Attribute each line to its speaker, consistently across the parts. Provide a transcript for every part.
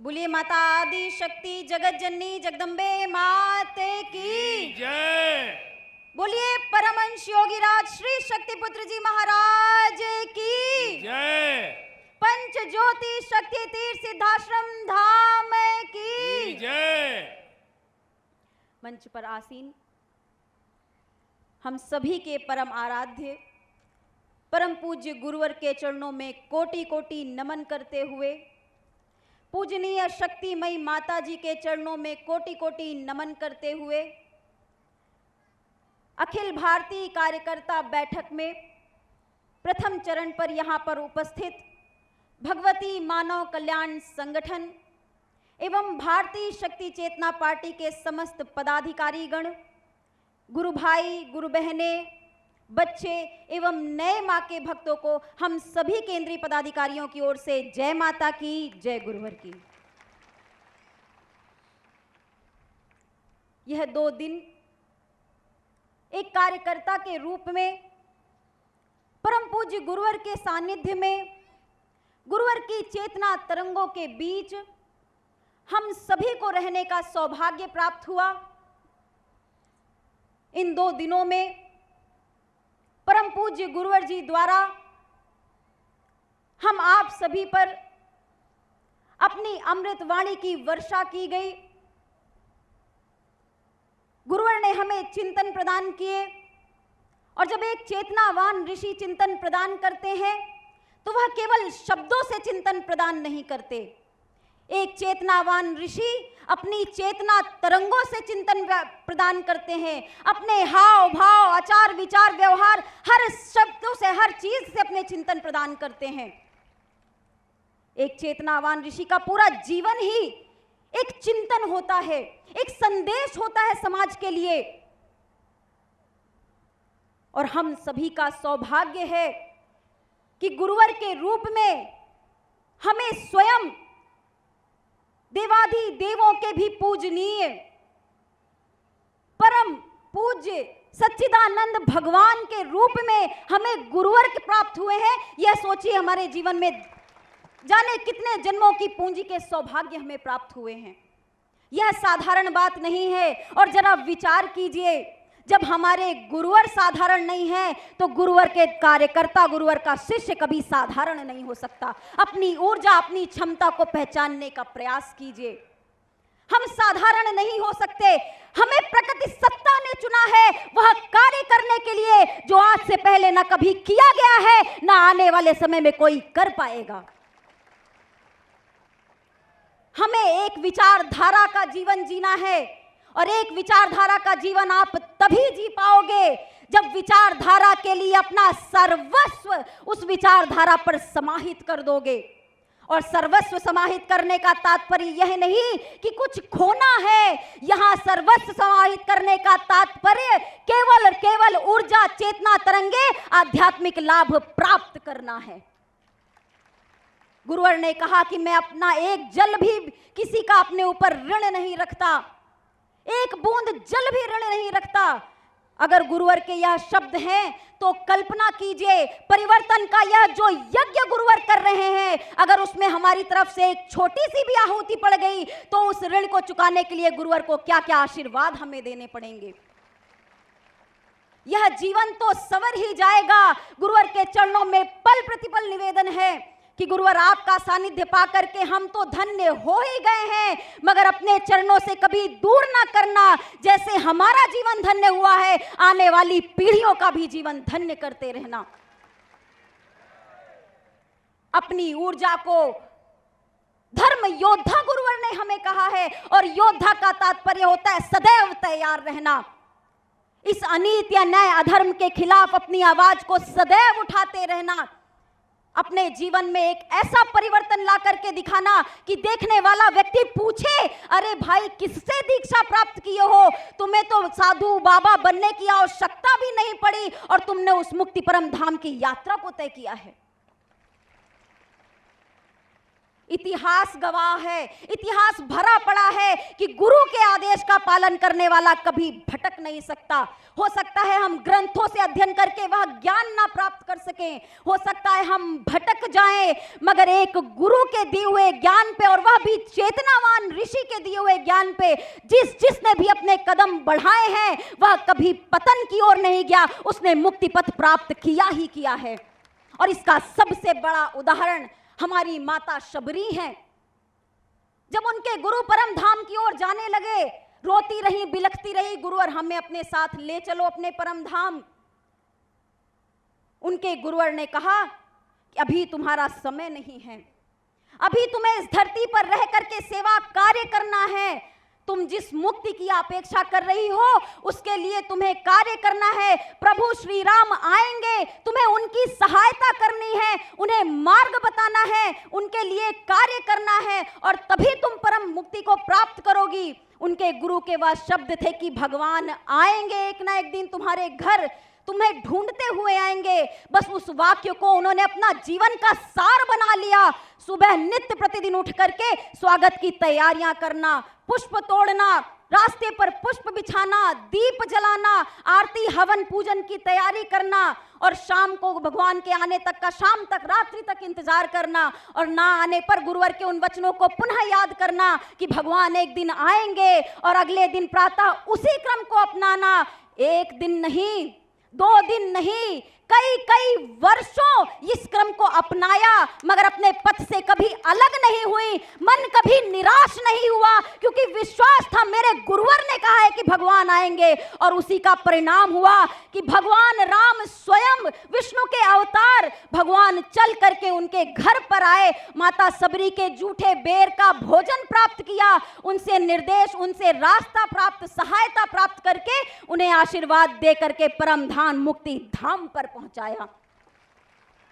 Speaker 1: बोलिए माता आदि शक्ति जगत जननी जगदम्बे माते की
Speaker 2: जय।
Speaker 1: बोलिए परमहंस योगीराज श्री शक्तिपुत्र जी महाराज की
Speaker 2: जय।
Speaker 1: पंच ज्योति शक्ति तीर्थ सिद्धाश्रम धाम की
Speaker 2: जय।
Speaker 1: मंच पर आसीन हम सभी के परम आराध्य परम पूज्य गुरुवर के चरणों में कोटि कोटि नमन करते हुए, पूजनीय शक्तिमयी माता जी के चरणों में कोटि कोटि नमन करते हुए, अखिल भारतीय कार्यकर्ता बैठक में प्रथम चरण पर यहाँ पर उपस्थित भगवती मानव कल्याण संगठन एवं भारतीय शक्ति चेतना पार्टी के समस्त पदाधिकारीगण, गुरु भाई, गुरु बहने, बच्चे एवं नए माँ के भक्तों को हम सभी केंद्रीय पदाधिकारियों की ओर से जय माता की, जय गुरुवर की। यह 2 दिन एक कार्यकर्ता के रूप में परम पूज्य गुरुवर के सानिध्य में, गुरुवर की चेतना तरंगों के बीच हम सभी को रहने का सौभाग्य प्राप्त हुआ। इन 2 दिनों में परम पूज्य गुरुवर जी द्वारा हम आप सभी पर अपनी अमृत वाणी की वर्षा की गई। गुरुवर ने हमें चिंतन प्रदान किए, और जब एक चेतनावान ऋषि चिंतन प्रदान करते हैं तो वह केवल शब्दों से चिंतन प्रदान नहीं करते। एक चेतनावान ऋषि अपनी चेतना तरंगों से चिंतन प्रदान करते हैं, अपने हाव भाव, आचार विचार, व्यवहार, हर शब्दों से, हर चीज से अपने चिंतन प्रदान करते हैं। एक चेतनावान ऋषि का पूरा जीवन ही एक चिंतन होता है, एक संदेश होता है समाज के लिए। और हम सभी का सौभाग्य है कि गुरुवर के रूप में हमें स्वयं देवाधि देवों के भी पूजनीय परम पूज्य सच्चिदानंद भगवान के रूप में हमें गुरुवर के प्राप्त हुए हैं। यह सोचिए, हमारे जीवन में जाने कितने जन्मों की पूंजी के सौभाग्य हमें प्राप्त हुए हैं। यह साधारण बात नहीं है। और जरा विचार कीजिए, जब हमारे गुरुवर साधारण नहीं है तो गुरुवर के कार्यकर्ता, गुरुवर का शिष्य कभी साधारण नहीं हो सकता। अपनी ऊर्जा, अपनी क्षमता को पहचानने का प्रयास कीजिए। हम साधारण नहीं हो सकते। हमें प्रकृति सत्ता ने चुना है वह कार्य करने के लिए जो आज से पहले ना कभी किया गया है, ना आने वाले समय में कोई कर पाएगा। हमें एक विचारधारा का जीवन जीना है, और एक विचारधारा का जीवन आप तभी जी पाओगे जब विचारधारा के लिए अपना सर्वस्व उस विचारधारा पर समाहित कर दोगे। और सर्वस्व समाहित करने का तात्पर्य यह नहीं कि कुछ खोना है। यहां सर्वस्व समाहित करने का तात्पर्य केवल ऊर्जा, चेतना तरंगे, आध्यात्मिक लाभ प्राप्त करना है। गुरुवर ने कहा कि मैं अपना एक जल भी किसी का अपने ऊपर ऋण नहीं रखता, एक बूंद जल भी ऋण नहीं रखता। अगर गुरुवर के यह शब्द हैं तो कल्पना कीजिए, परिवर्तन का यह जो यज्ञ गुरुवर कर रहे हैं, अगर उसमें हमारी तरफ से एक छोटी सी भी आहुति पड़ गई तो उस ऋण को चुकाने के लिए गुरुवर को क्या क्या आशीर्वाद हमें देने पड़ेंगे। यह जीवन तो संवर ही जाएगा। गुरुवर के चरणों में पल प्रतिपल निवेदन है कि गुरुवर आपका सानिध्य पाकर के हम तो धन्य हो ही गए हैं, मगर अपने चरणों से कभी दूर ना करना। जैसे हमारा जीवन धन्य हुआ है, आने वाली पीढ़ियों का भी जीवन धन्य करते रहना। अपनी ऊर्जा को धर्म योद्धा गुरुवर ने हमें कहा है, और योद्धा का तात्पर्य होता है सदैव तैयार रहना। इस अनीति, अन्याय, अधर्म के खिलाफ अपनी आवाज को सदैव उठाते रहना। अपने जीवन में एक ऐसा परिवर्तन ला करके दिखाना कि देखने वाला व्यक्ति पूछे, अरे भाई किससे दीक्षा प्राप्त किए हो? तुम्हें तो साधु बाबा बनने की आवश्यकता भी नहीं पड़ी और तुमने उस मुक्ति परम धाम की यात्रा को तय किया है। इतिहास गवाह है, इतिहास भरा पड़ा है कि गुरु के आदेश का पालन करने वाला कभी भटक नहीं सकता। हो सकता है हम ग्रंथों से अध्ययन करके वह ज्ञान ना प्राप्त कर सकें, हो सकता है हम भटक जाएं, मगर एक गुरु के दिए हुए ज्ञान पे, और वह भी चेतनावान ऋषि के दिए हुए ज्ञान पे जिसने भी अपने कदम बढ़ाए हैं वह कभी पतन की ओर नहीं गया, उसने मुक्ति पथ प्राप्त किया ही किया है। और इसका सबसे बड़ा उदाहरण हमारी माता शबरी हैं। जब उनके गुरु परम धाम की ओर जाने लगे, रोती रही, बिलखती रही, गुरुवर हमें अपने साथ ले चलो अपने परम धाम। उनके गुरुवर ने कहा कि अभी तुम्हारा समय नहीं है, अभी तुम्हें इस धरती पर रह करके सेवा कार्य करना है। तुम जिस मुक्ति की अपेक्षा कर रही हो उसके लिए तुम्हें कार्य करना है। प्रभु श्री राम आएंगे, तुम्हें उनकी सहायता करनी है, उन्हें मार्ग बताना है, उनके लिए कार्य करना है, और तभी तुम परम मुक्ति को प्राप्त करोगी। उनके गुरु के वह शब्द थे कि भगवान आएंगे एक ना एक दिन तुम्हारे घर, तुम्हें ढूंढते हुए आएंगे। बस उस वाक्य को उन्होंने अपना जीवन का सार बना लिया। सुबह नित्य प्रतिदिन उठ करके स्वागत की तैयारियां करना, पुष्प तोड़ना, रास्ते पर पुष्प बिछाना, दीप जलाना, आरती हवन पूजन की तैयारी करना, और शाम को भगवान के आने तक का, शाम तक, रात्रि तक इंतजार करना, और ना आने पर गुरुवर के उन वचनों को पुनः याद करना कि भगवान एक दिन आएंगे, और अगले दिन प्रातः उसी क्रम को अपनाना। एक दिन नहीं, 2 दिन नहीं, कई वर्षों इस क्रम को अपनाया, मगर अपने पथ से कभी अलग नहीं हुई, मन कभी निराश नहीं हुआ, क्योंकि विश्वास था मेरे गुरुवर ने कहा है कि भगवान आएंगे। और उसी का परिणाम हुआ कि भगवान राम स्वयं विष्णु के अवतार भगवान चल करके उनके घर पर आए, माता सबरी के जूठे बेर का भोजन प्राप्त किया, उनसे निर्देश, उनसे रास्ता प्राप्त, सहायता प्राप्त करके उन्हें आशीर्वाद दे करके परम धाम मुक्ति धाम पर पहुंचाया।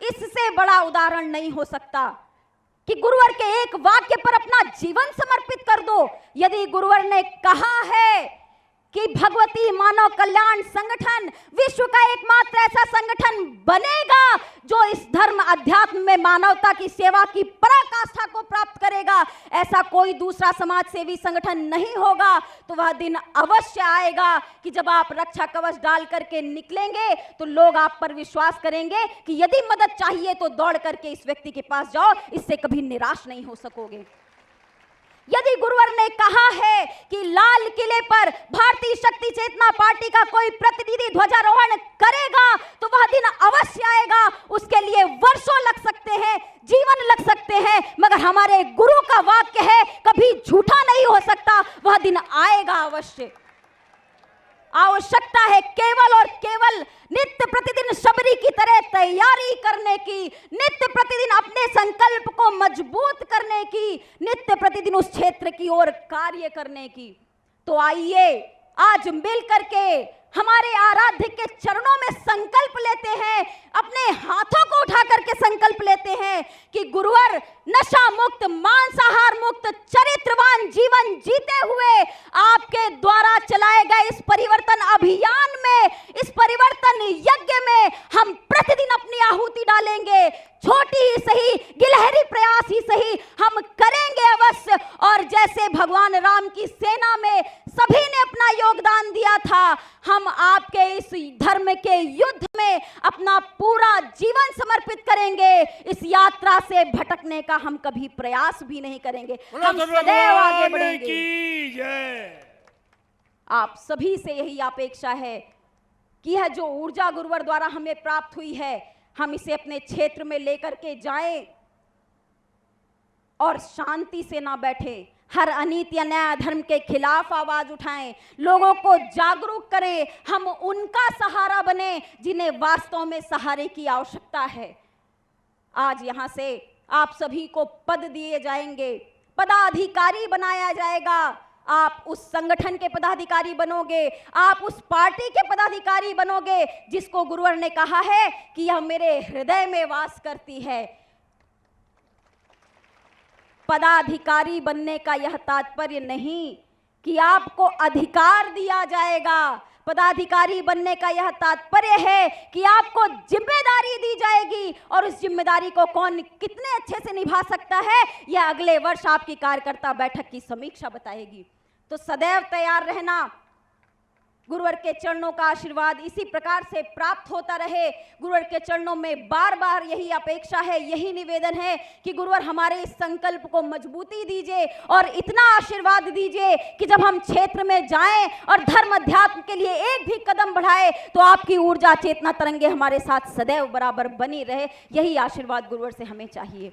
Speaker 1: इससे बड़ा उदाहरण नहीं हो सकता कि गुरुवर के एक वाक्य पर अपना जीवन समर्पित कर दो। यदि गुरुवर ने कहा है कि भगवती मानव कल्याण संगठन विश्व का एकमात्र ऐसा संगठन बनेगा जो इस धर्म अध्यात्म में मानवता की सेवा की पराकाष्ठा को प्राप्त करेगा, ऐसा कोई दूसरा समाज सेवी संगठन नहीं होगा, तो वह दिन अवश्य आएगा कि जब आप रक्षा कवच डाल करके निकलेंगे तो लोग आप पर विश्वास करेंगे कि यदि मदद चाहिए तो दौड़ करके इस व्यक्ति के पास जाओ, इससे कभी निराश नहीं हो सकोगे। यदि गुरुवर ने कहा है कि लाल किले पर भारतीय शक्ति चेतना पार्टी का कोई प्रतिनिधि ध्वजारोहण करेगा तो वह दिन अवश्य आएगा। उसके लिए वर्षों लग सकते हैं, जीवन लग सकते हैं, मगर हमारे गुरु का वाक्य है कभी झूठा नहीं हो सकता, वह दिन आएगा अवश्य। आवश्यकता है केवल और केवल नित्य प्रतिदिन शबरी की तरह तैयारी करने की, नित्य प्रतिदिन अपने संकल्प को मजबूत करने की, नित्य प्रतिदिन उस क्षेत्र की ओर कार्य करने की। तो आइए आज मिल करके हमारे आराध्य के चरणों में संकल्प लेते हैं, अपने हाथों को उठा करके संकल्प लेते हैं कि गुरुवर नशा मुक्त, मांसाहार मुक्त, चरित्रवान जीवन जीते हुए आपके द्वारा चलाए गए इस परिवर्तन अभियान में, इस परिवर्तन यज्ञ में हम प्रतिदिन अपनी आहुति डालेंगे। छोटी ही सही, गिलहरी प्रयास ही सही, हम करेंगे अवश्य। और जैसे भगवान राम की सेना में सभी ने अपना योगदान दिया था, हम आपके इस धर्म के युद्ध में अपना पूरा जीवन समर्पित करेंगे। इस यात्रा से भटकने का हम कभी प्रयास भी नहीं करेंगे, हम सदैव आगे बढ़ेंगे। आप सभी से यही अपेक्षा है कि यह जो ऊर्जा गुरुवर द्वारा हमें प्राप्त हुई है, हम इसे अपने क्षेत्र में लेकर के जाएं और शांति से ना बैठे, हर अनीति अन्याय धर्म के खिलाफ आवाज उठाएं, लोगों को जागरूक करें, हम उनका सहारा बने जिन्हें वास्तव में सहारे की आवश्यकता है। आज यहां से आप सभी को पद दिए जाएंगे, पदाधिकारी बनाया जाएगा। आप उस संगठन के पदाधिकारी बनोगे, आप उस पार्टी के पदाधिकारी बनोगे जिसको गुरुवर ने कहा है कि यह मेरे हृदय में वास करती है। पदाधिकारी बनने का यह तात्पर्य नहीं कि आपको अधिकार दिया जाएगा। पदाधिकारी बनने का यह तात्पर्य है कि आपको जिम्मेदारी दी जाएगी और उस जिम्मेदारी को कौन कितने अच्छे से निभा सकता है, यह अगले वर्ष आपकी कार्यकर्ता बैठक की समीक्षा बताएगी। तो सदैव तैयार रहना। गुरुवर के चरणों का आशीर्वाद इसी प्रकार से प्राप्त होता रहे। गुरुवर के चरणों में बार बार यही अपेक्षा है, यही निवेदन है कि गुरुवर हमारे इस संकल्प को मजबूती दीजिए और इतना आशीर्वाद दीजिए कि जब हम क्षेत्र में जाएं और धर्म अध्यात्म के लिए एक भी कदम बढ़ाए तो आपकी ऊर्जा चेतना तरंगे हमारे साथ सदैव बराबर बनी रहे। यही आशीर्वाद गुरुवर से हमें चाहिए।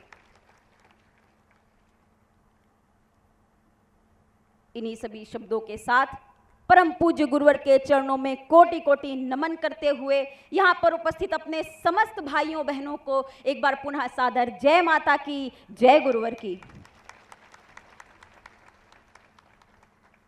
Speaker 1: इन्हीं सभी शब्दों के साथ परम पूज्य गुरुवर के चरणों में कोटि कोटि नमन करते हुए यहाँ पर उपस्थित अपने समस्त भाइयों बहनों को एक बार पुनः सादर जय माता की, जय गुरुवर की।